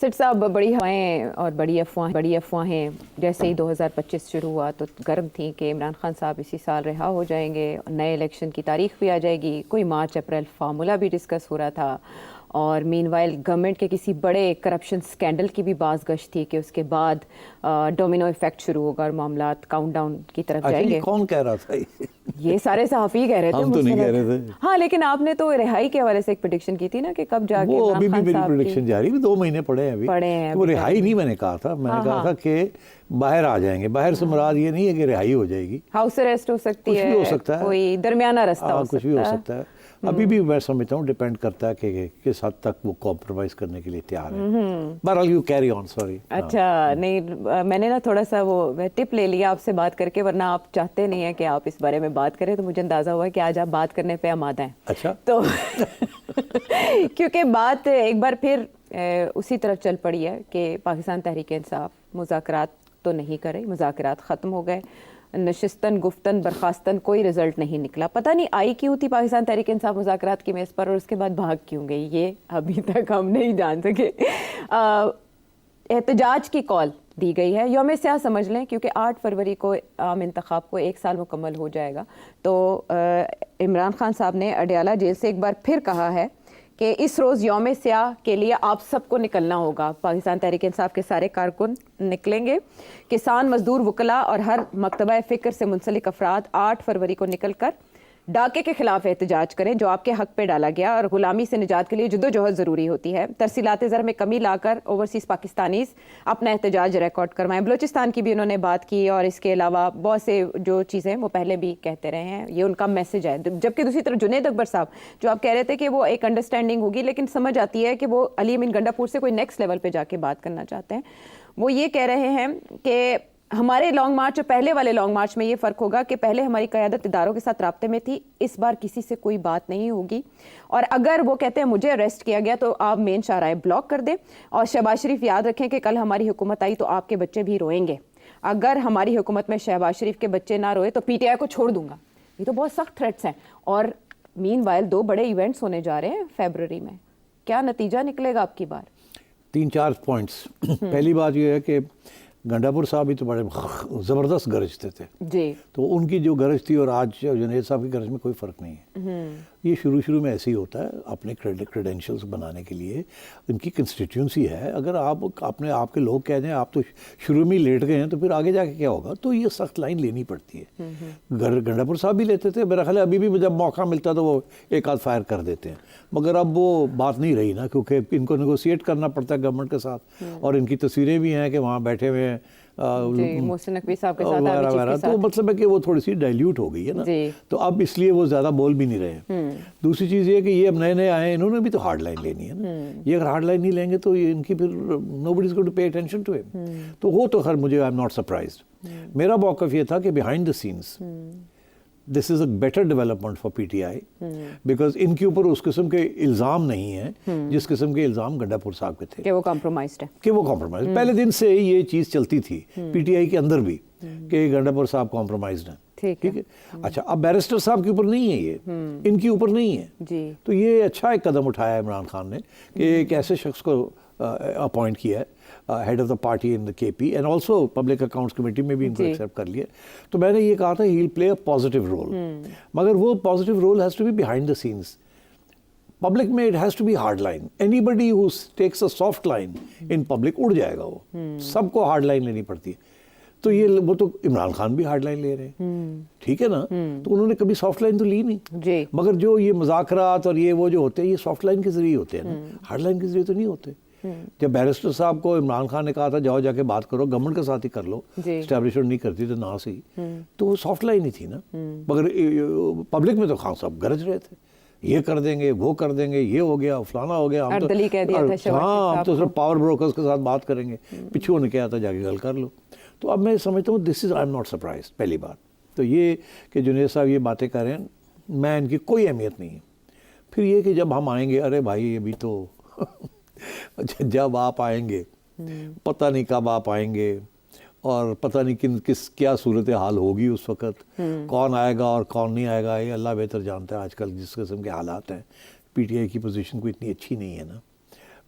سٹ صاحب، بڑی ہوائیں اور بڑی افواہیں جیسے ہی 2025 شروع ہوا تو گرم تھیں کہ عمران خان صاحب اسی سال رہا ہو جائیں گے، نئے الیکشن کی تاریخ بھی آ جائے گی، کوئی مارچ اپریل فارمولا بھی ڈسکس ہو رہا تھا، اور مین وائل گورنمنٹ کے کسی بڑے کرپشن سکینڈل کی بھی باز گشت تھی کہ اس کے بعد ڈومینو ایفیکٹ شروع ہوگا اور معاملات کاؤنٹ ڈاؤن کی طرف جائیں گے۔ کون کہہ رہا تھا یہ سارے صحافی کہہ رہے تھے، ہم تو نہیں کہہ رہے تھے۔ ہاں، لیکن آپ نے تو رہائی کے حوالے سے ایک پریڈکشن کی تھی نا کہ کب جا کے وہ ابھی عمران بھی خان میری صاحب پریڈکشن جاری ہے، 2 مہینے پڑے ہیں وہ رہائی نہیں میں نے کہا تھا، میں نے کہا تھا کہ باہر آ جائیں گے۔ باہر سے مراد یہ نہیں ہے کہ رہائی ہو جائے گی، ہاؤس اریسٹ ہو سکتی ہے، کچھ بھی ہو سکتا ہے، کوئی درمیانہ رستہ ہو سکتا ہے، کچھ بھی ہو سکتا ہے۔ ابھی بھی میں سمجھتا ہوں ڈیپینڈ کرتا ہے کہ کس حد تک وہ کمپرومائز کرنے کے لیے تیار ہے۔ بہرحال یو کیری آن، سوری۔ اچھا، نہیں میں نے نا تھوڑا سا وہ ٹپ لے لیا آپ سے بات کر کے، ورنہ آپ چاہتے نہیں ہیں کہ آپ اس بارے میں بات کریں، تو مجھے اندازہ ہوا کہ آج آپ بات کرنے پہ آمادہ ہیں۔ اچھا، تو کیونکہ بات ایک بار پھر اسی طرف چل پڑی ہے کہ پاکستان تحریک انصاف مذاکرات تو نہیں کر رہی، مذاکرات ختم ہو گئے، نشستن گفتن برخاستن کوئی رزلٹ نہیں نکلا۔ پتہ نہیں آئی کیوں تھی پاکستان تحریک انصاف مذاکرات کی میز پر، اور اس کے بعد بھاگ کیوں گئی، یہ ابھی تک ہم نہیں جان سکے۔ احتجاج کی کال دی گئی ہے، یوم سیاہ سمجھ لیں، کیونکہ 8 فروری کو عام انتخاب کو 1 سال مکمل ہو جائے گا۔ تو عمران خان صاحب نے اڈیالہ جیل سے ایک بار پھر کہا ہے کہ اس روز یوم سیاہ کے لیے آپ سب کو نکلنا ہوگا۔ پاکستان تحریک انصاف کے سارے کارکن نکلیں گے، کسان، مزدور، وکلاء اور ہر مکتبہ فکر سے منسلک افراد 8 فروری کو نکل کر ڈاکے کے خلاف احتجاج کریں جو آپ کے حق پہ ڈالا گیا، اور غلامی سے نجات کے لیے جدوجہد ضروری ہوتی ہے۔ ترسیلات زر میں کمی لا کر اوورسیز پاکستانیز اپنا احتجاج ریکارڈ کروائیں۔ بلوچستان کی بھی انہوں نے بات کی، اور اس کے علاوہ بہت سے جو چیزیں وہ پہلے بھی کہتے رہے ہیں، یہ ان کا میسج ہے۔ جبکہ دوسری طرف جنید اکبر صاحب جو آپ کہہ رہے تھے کہ وہ ایک انڈرسٹینڈنگ ہوگی، لیکن سمجھ آتی ہے کہ وہ علی امین گنڈا پور سے کوئی نیکسٹ لیول پہ جا کے بات کرنا چاہتے ہیں۔ وہ یہ کہہ رہے ہیں کہ ہمارے لانگ مارچ اور پہلے والے لانگ مارچ میں یہ فرق ہوگا کہ پہلے ہماری قیادت اداروں کے ساتھ رابطے میں تھی، اس بار کسی سے کوئی بات نہیں ہوگی، اور اگر وہ کہتے ہیں مجھے اریسٹ کیا گیا تو آپ مین شاہراہ بلاک کر دیں، اور شہباز شریف یاد رکھیں کہ کل ہماری حکومت آئی تو آپ کے بچے بھی روئیں گے، اگر ہماری حکومت میں شہباز شریف کے بچے نہ روئے تو پی ٹی آئی کو چھوڑ دوں گا۔ یہ تو بہت سخت تھریٹس ہیں، اور مین وائل 2 بڑے ایونٹس ہونے جا رہے ہیں فیبرری میں۔ کیا نتیجہ نکلے گا آپ کی بار؟ 3-4 پوائنٹس۔ پہلی بات یہ ہے کہ گنڈا پور صاحب بھی تو بڑے زبردست گرجتے تھے جی، تو ان کی جو گرج تھی اور آج جنید صاحب کی گرج میں کوئی فرق نہیں ہے۔ یہ شروع میں ایسے ہی ہوتا ہے، اپنے کریڈینشلز بنانے کے لیے ان کی کنسٹیٹیوئنسی ہے، اگر آپ اپنے آپ کے لوگ کہہ دیں آپ تو شروع میں ہی لیٹ گئے ہیں تو پھر آگے جا کے کیا ہوگا، تو یہ سخت لائن لینی پڑتی ہے۔ گنڈا پور صاحب بھی لیتے تھے، میرا خیال ہے ابھی بھی جب موقع ملتا تو وہ ایک آدھ فائر کر دیتے ہیں، مگر اب وہ بات نہیں رہی نا، کیونکہ ان کو نیگوسیٹ کرنا پڑتا ہے گورنمنٹ کے ساتھ، اور ان کی تصویریں بھی ہیں کہ وہاں بیٹھے ہوئے ہیں محسن نقوی صاحب کے ساتھ، وغیرہ، تو مطلب ہے کہ وہ تھوڑی سی ڈائلیوٹ ہو گئی ہے نا، تو اب اس لیے وہ زیادہ بول بھی نہیں رہے۔ دوسری چیز یہ کہ یہ اب نئے آئے ہیں، انہوں نے بھی تو ہارڈ لائن لینی ہے نا، یہ اگر ہارڈ لائن نہیں لیں گے تو یہ ان کی پھر nobody is going to pay attention to him۔ تو وہ تو خیر مجھے I'm not surprised۔ میرا موقف یہ تھا کہ behind the scenes this is a better development for PTI because ان کے اوپر اس قسم کے الزام نہیں ہیں جس قسم کے الزام گنڈا پور صاحب کے تھے کہ وہ کمپرومائزڈ ہے، کہ وہ کمپرومائز پہلے دن سے یہ چیز چلتی تھی پی ٹی آئی کے اندر بھی کہ گنڈا پور صاحب کمپرومائزڈ ہیں، ٹھیک ہے۔ اچھا، اب بیرسٹر صاحب کے اوپر نہیں ہے، یہ ان کے اوپر نہیں ہے جی، تو یہ اچھا ایک قدم اٹھایا عمران خان نے کہ ایک ایسے شخص کو اپوائنٹ کیا ہے head of the party in the K P, and also public accounts committee میں بھی ان کو ایکسیپٹ کر لیا۔ تو میں نے یہ کہا تھا ہی ول پلے اے پازیٹیو رول، مگر وہ positive role has to be behind the scenes. Public میں it has to be hard line, anybody who takes a soft line in public اڑ جائے گا، وہ سب کو ہارڈ لائن لینی پڑتی ہے۔ تو یہ وہ تو عمران خان بھی ہارڈ لائن لے رہے ہیں، ٹھیک ہے نا، تو انہوں نے کبھی سافٹ لائن تو لی نہیں جی، مگر جو یہ مذاکرات اور یہ وہ جو ہوتے ہیں یہ سافٹ لائن کے ذریعے ہوتے ہیں نا، ہارڈ لائن کے ذریعے تو نہیں ہوتے۔ جب بیرسٹر صاحب کو عمران خان نے کہا تھا جاؤ جا کے بات کرو، گورنمنٹ کے ساتھ ہی کر لو، اسٹیبلشمنٹ نہیں کرتی تو نہ صحیح، تو وہ سافٹ لائن ہی تھی نا، مگر پبلک میں تو خان صاحب گرج رہے تھے، یہ کر دیں گے، وہ کر دیں گے، یہ ہو گیا، فلانا ہو گیا، ہم تو صرف پاور بروکرز کے ساتھ بات کریں گے، پچھو نے کیا تھا جا کے گل کر لو۔ تو اب میں سمجھتا ہوں دس از آئی ایم ناٹ سرپرائز، پہلی بات تو یہ کہ جنید صاحب یہ باتیں کر رہے ہیں، میں ان کی کوئی اہمیت نہیں ہے۔ پھر یہ کہ جب ہم آئیں گے، ارے بھائی ابھی تو جب آپ آئیں گے پتہ نہیں کب آپ آئیں گے، اور پتہ نہیں کیا صورتحال ہوگی اس وقت، کون آئے گا اور کون نہیں آئے گا، یہ اللہ بہتر جانتا ہے۔ آج کل جس قسم کے حالات ہیں، پی ٹی آئی کی پوزیشن کوئی اتنی اچھی نہیں ہے نا،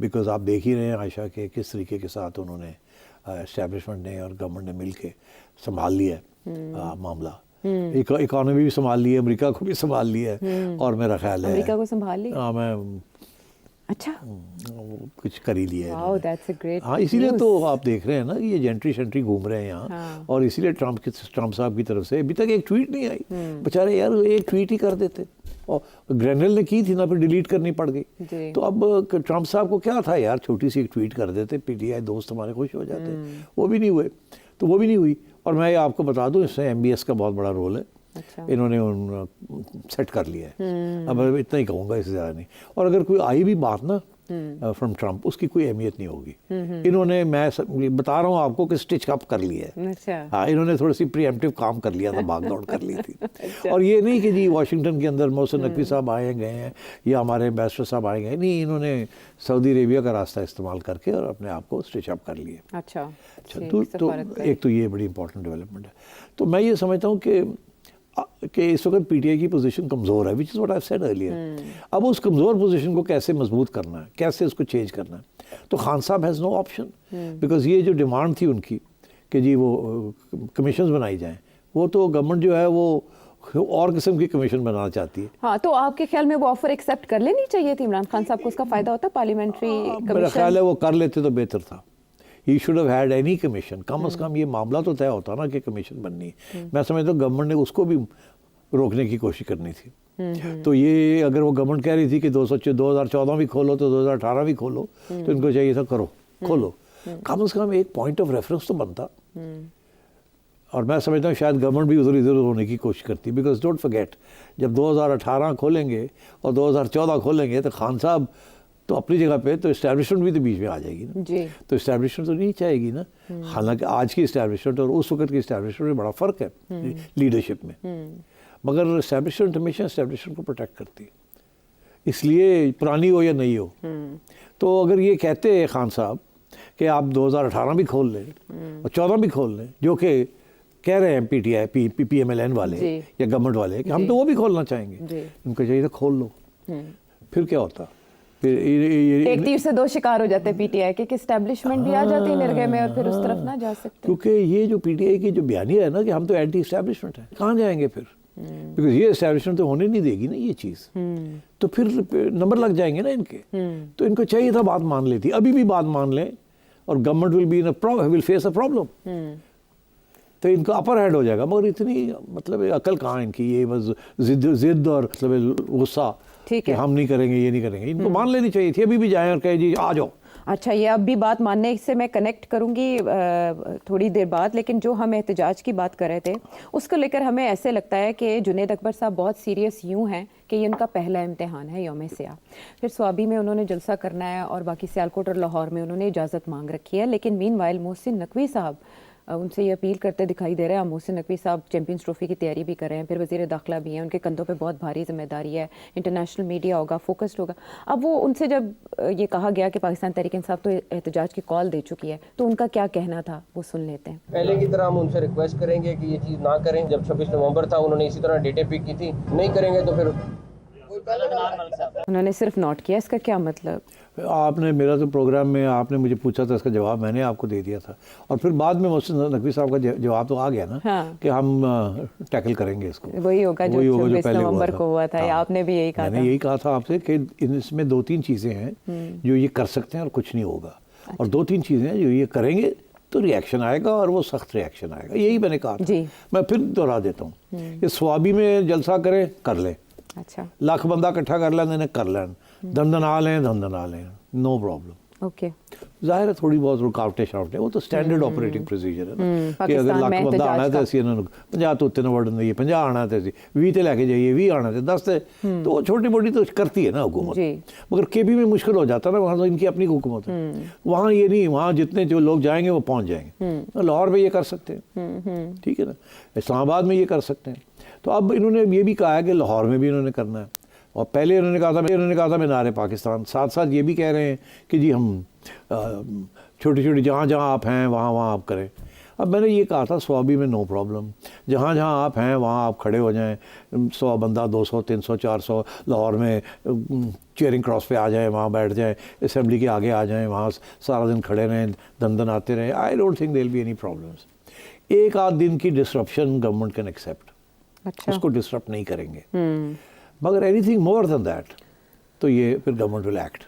بیکاز آپ دیکھ ہی رہے ہیں عائشہ کہ کس طریقے کے ساتھ انہوں نے اسٹیبلشمنٹ نے اور گورنمنٹ نے مل کے سنبھال لیا ہے معاملہ. اکانومی بھی سنبھال لی ہے, امریکہ کو بھی سنبھال لیا ہے, اور میرا خیال ہے امریکہ کو سنبھال لی. ہاں میں اچھا کچھ کر ہی لیا ہے. واو دیٹس اے گریٹ. ہاں اسی لیے تو آپ دیکھ رہے ہیں نا کہ یہ جینٹری شینٹری گھوم رہے ہیں یہاں, اور اسی لیے ٹرمپ صاحب کی طرف سے ابھی تک ایک ٹویٹ نہیں آئی. بیچارے یار ایک ٹویٹ ہی کر دیتے, اور گرینل نے کی تھی نا, پھر ڈیلیٹ کرنی پڑ گئی. تو اب ٹرمپ صاحب کو کیا تھا یار, چھوٹی سی ایک ٹویٹ کر دیتے, پی ٹی آئی دوست ہمارے خوش ہو جاتے. وہ بھی نہیں ہوئے, تو وہ بھی نہیں ہوئی. اور میں آپ کو بتا دوں اس میں ایم بی ایس کا بہت بڑا رول ہے. انہوں نے سیٹ کر لیا ہے. اب اتنا ہی کہوں گا, اس سے زیادہ نہیں. اور اگر کوئی آئی بھی بات نا فرام ٹرمپ, اس کی کوئی اہمیت نہیں ہوگی. انہوں نے, میں بتا رہا ہوں آپ کو کہ اسٹچ اپ کر لیا ہے. ہاں انہوں نے تھوڑی سی پری ایمپٹیو کام کر لیا تھا, بھاگ دوڑ کر لی تھی. اور یہ نہیں کہ جی واشنگٹن کے اندر محسن نقوی صاحب آئے گئے ہیں یا ہمارے ایمبیسڈر صاحب آئے گئے, نہیں, انہوں نے سعودی عربیہ کا راستہ استعمال کر کے اور اپنے آپ کو اسٹچ اپ کر لیا. اچھا تو ایک تو یہ بڑی امپورٹنٹ ڈیولپمنٹ ہے. تو میں یہ سمجھتا ہوں کہ اس وقت پی ٹی آئی کی پوزیشن کمزور ہے, which is what I said earlier. اب اس کمزور پوزیشن کو کیسے مضبوط کرنا ہے, کیسے اس کو چینج کرنا ہے, تو خان صاحب ہیز نو آپشن. بیکاز یہ جو ڈیمانڈ تھی ان کی کہ جی وہ کمیشنز بنائی جائیں, وہ تو گورنمنٹ جو ہے وہ اور قسم کی کمیشن بنانا چاہتی ہے. ہاں, تو آپ کے خیال میں وہ آفر ایکسیپٹ کر لینی چاہیے تھی عمران خان صاحب کو, اس کا فائدہ ہوتا پارلیمنٹری کمیشن. میرا خیال ہے وہ کر لیتے تو بہتر تھا. He should have had any commission. کم از کم یہ معاملہ تو طے ہوتا نا کہ کمیشن بننی ہے. میں سمجھتا ہوں گورنمنٹ نے اس کو بھی روکنے کی کوشش کرنی تھی. تو یہ اگر وہ گورنمنٹ کہہ رہی تھی کہ 2014 بھی کھولو تو 2018 بھی کھولو, تو ان کو چاہیے تھا کرو, کھولو. کم از کم ایک پوائنٹ آف ریفرنس تو بنتا. اور میں سمجھتا ہوں شاید گورنمنٹ بھی ادھر ادھر ہونے کی کوشش کرتی, بیکاز ڈونٹ فرگیٹ جب 2018 کھولیں گے اور 2014 کھولیں گے تو خان صاحب تو اپنی جگہ پہ, تو اسٹیبلشمنٹ بھی تو بیچ میں آ جائے گی نا. تو اسٹیبلشمنٹ تو نہیں چاہے گی نا. حالانکہ آج کی اسٹیبلشمنٹ اور اس وقت کی اسٹیبلشمنٹ میں بڑا فرق ہے لیڈرشپ میں, مگر اسٹیبلشمنٹ ہمیشہ اسٹیبلشمنٹ کو پروٹیکٹ کرتی ہے, اس لیے پرانی ہو یا نہیں ہو. تو اگر یہ کہتے ہیں خان صاحب کہ آپ 2018 بھی کھول لیں اور 14 بھی کھول لیں, جو کہ کہہ رہے ہیں PTI PMLN والے یا گورنمنٹ والے کہ ہم تو وہ بھی کھولنا چاہیں گے, ان کو چاہیے تھا کھول لو. پھر کیا ہوتا, پھر ایک تیر سے دو شکار ہو جاتے پی ٹی آئی کے, کہ اسٹیبلشمنٹ بھی آ جاتی نرگے میں اور پھر اس طرف نہ جا سکتے. کیونکہ یہ جو پی ٹی آئی کی جو بیانیہ ہے نا کہ ہم تو اینٹی اسٹیبلشمنٹ ہیں, کہاں جائیں گے پھر, بیکاز یہ اسٹیبلشمنٹ تو ہونے نہیں دے گی نا یہ چیز, تو پھر نمبر لگ جائیں گے نا ان کے. تو ان کو چاہیے تھا بات مان لیتی, ابھی بھی بات مان لیں, اور government will face a problem, تو ان کا اپر ہیڈ ہو جائے گا. مگر اتنی مطلب عقل کہاں ان کی, یہ بس ضد اور مطلب غصہ کہ ہم نہیں کریں گے, یہ نہیں کریں گے. ان کو مان لینی چاہیے تھی, ابھی بھی جائیں اور کہیں جی آ جاؤ. اچھا, یہ اب بھی بات ماننے سے میں کنیکٹ کروں گی تھوڑی دیر بعد, لیکن جو ہم احتجاج کی بات کر رہے تھے اس کو لے کر ہمیں ایسے لگتا ہے کہ جنید اکبر صاحب بہت سیریس یوں ہیں کہ یہ ان کا پہلا امتحان ہے یوم سیاہ. پھر سوابی میں انہوں نے جلسہ کرنا ہے, اور باقی سیالکوٹ اور لاہور میں انہوں نے اجازت مانگ رکھی ہے. لیکن مین وائل محسن نقوی صاحب ان سے یہ اپیل کرتے دکھائی دے رہے ہیں. اب محسن نقوی صاحب چیمپئنز ٹرافی کی تیاری بھی کر رہے ہیں, پھر وزیر داخلہ بھی ہیں, ان کے کندھوں پہ بہت بھاری ذمہ داری ہے, انٹرنیشنل میڈیا ہوگا, فوکسڈ ہوگا. اب وہ ان سے جب یہ کہا گیا کہ پاکستان تحریک انصاف تو احتجاج کی کال دے چکی ہے, تو ان کا کیا کہنا تھا وہ سن لیتے ہیں. پہلے کی طرح ہم ان سے ریکویسٹ کریں گے کہ یہ چیز نہ کریں. جب 26 نومبر تھا انہوں نے اسی طرح ڈیٹیں پک کی تھی, نہیں کریں گے تو پھر انہوں نے صرف نوٹ کیا. اس کا کیا مطلب؟ آپ نے میرا تو پروگرام میں آپ نے مجھے پوچھا تھا, اس کا جواب میں نے آپ کو دے دیا تھا, اور پھر بعد میں محسن نقوی صاحب کا جواب تو آ گیا نا کہ ہم ٹیکل کریں گے اس کو. وہی ہوگا جو 26 نومبر کو ہوا تھا. آپ نے بھی یہی کہا تھا. میں نے یہی کہا تھا آپ سے کہ اس میں 2-3 چیزیں ہیں جو یہ کر سکتے ہیں اور کچھ نہیں ہوگا, اور 2-3 چیزیں ہیں جو یہ کریں گے تو ریئیکشن آئے گا, اور وہ سخت ریئیکشن آئے گا. یہی میں نے کہا تھا. میں پھر دوہرا دیتا ہوں, یہ سوابی میں جلسہ کریں, کر لیں. اچھا, لاکھ بندہ اکٹھا کر لیں, کر لیں, دندنا لیں, نو پرابلم. اوکے, ظاہر ہے تھوڑی بہت رکاوٹیں شاوٹیں, وہ تو اسٹینڈرڈ آپریٹنگ پروسیجر ہے نا, کہ اگر لاکھ بندہ آنا ہے تو اسی 50 تو اتنے وڈن دیے, 50 آنا ہے تو 20 تے لے کے جائیے, 20 آنا ہے 10 تے, تو وہ چھوٹی موٹی تو کرتی ہے نا حکومت. مگر کے پی میں مشکل ہو جاتا ہے نا, وہاں تو ان کی اپنی حکومت ہے, وہاں یہ نہیں, وہاں جتنے جو لوگ جائیں گے وہ پہنچ جائیں گے. لاہور میں یہ کر سکتے ہیں, ٹھیک ہے نا, اسلام آباد میں یہ کر سکتے ہیں. تو اب انہوں نے یہ بھی کہا ہے کہ لاہور میں بھی انہوں نے کرنا ہے, اور پہلے انہوں نے کہا تھا مینار پاکستان, ساتھ ساتھ یہ بھی کہہ رہے ہیں کہ جی ہم چھوٹی چھوٹی جہاں جہاں آپ ہیں وہاں آپ کریں. اب میں نے یہ کہا تھا سوابی میں نو پرابلم, جہاں جہاں آپ ہیں وہاں آپ کھڑے ہو جائیں, 100 بندہ 200 300 400, لاہور میں چیئرنگ کراس پہ آ جائیں, وہاں بیٹھ جائیں, اسمبلی کے آگے آ جائیں, وہاں سارا دن کھڑے رہیں, دن آتے رہیں. I don't think there will be any problems. ایک آدھ دن کی ڈسرپشن گورنمنٹ کین ایکسیپٹ, اس کو ڈسرپٹ نہیں کریں گے, مگر anything more than that تو یہ پھر گورنمنٹ ول ایکٹ.